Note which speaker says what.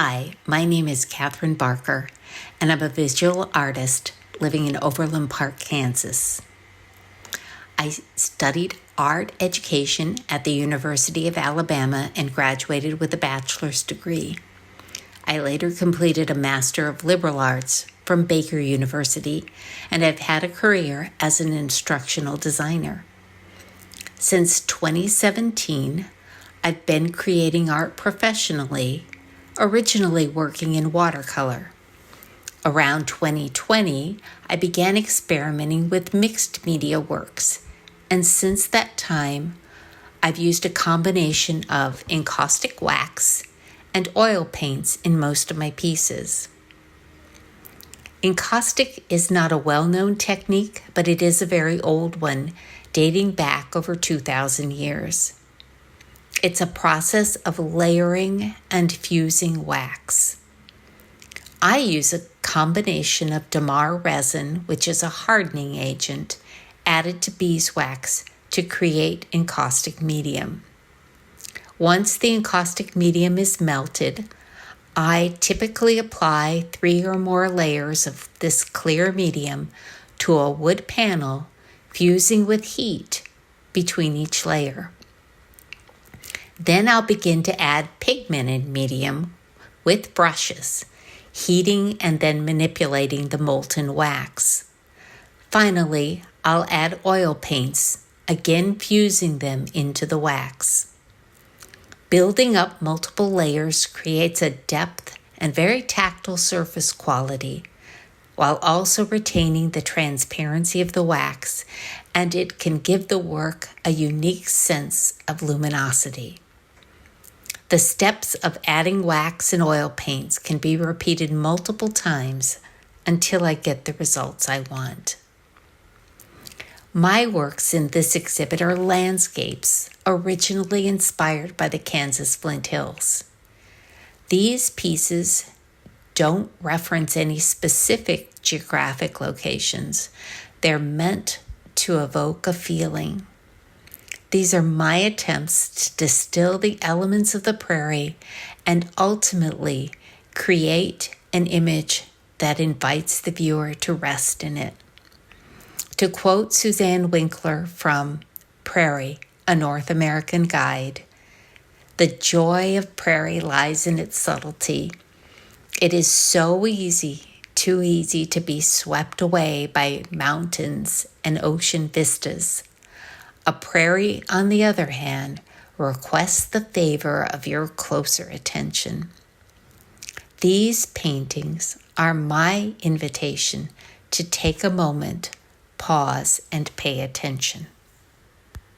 Speaker 1: Hi, my name is Kathryn Barker, and I'm a visual artist living in Overland Park, Kansas. I studied art education at the University of Alabama and graduated with a bachelor's degree. I later completed a Master of Liberal Arts from Baker University, and I've had a career as an instructional designer. Since 2017, I've been creating art professionally, originally working in watercolor. Around 2020, I began experimenting with mixed media works, and since that time, I've used a combination of encaustic wax and oil paints in most of my pieces. Encaustic is not a well-known technique, but it is a very old one, dating back over 2,000 years. It's a process of layering and fusing wax. I use a combination of damar resin, which is a hardening agent, added to beeswax to create encaustic medium. Once the encaustic medium is melted, I typically apply 3 or more layers of this clear medium to a wood panel, fusing with heat between each layer. Then I'll begin to add pigmented medium with brushes, heating and then manipulating the molten wax. Finally, I'll add oil paints, again fusing them into the wax. Building up multiple layers creates a depth and very tactile surface quality, while also retaining the transparency of the wax, and it can give the work a unique sense of luminosity. The steps of adding wax and oil paints can be repeated multiple times until I get the results I want. My works in this exhibit are landscapes, originally inspired by the Kansas Flint Hills. These pieces don't reference any specific geographic locations. They're meant to evoke a feeling. These are my attempts to distill the elements of the prairie and ultimately create an image that invites the viewer to rest in it. To quote Suzanne Winkler from Prairie, a North American Guide, "The joy of prairie lies in its subtlety. It is so easy, too easy to be swept away by mountains and ocean vistas. A prairie, on the other hand, requests the favor of your closer attention." These paintings are my invitation to take a moment, pause, and pay attention.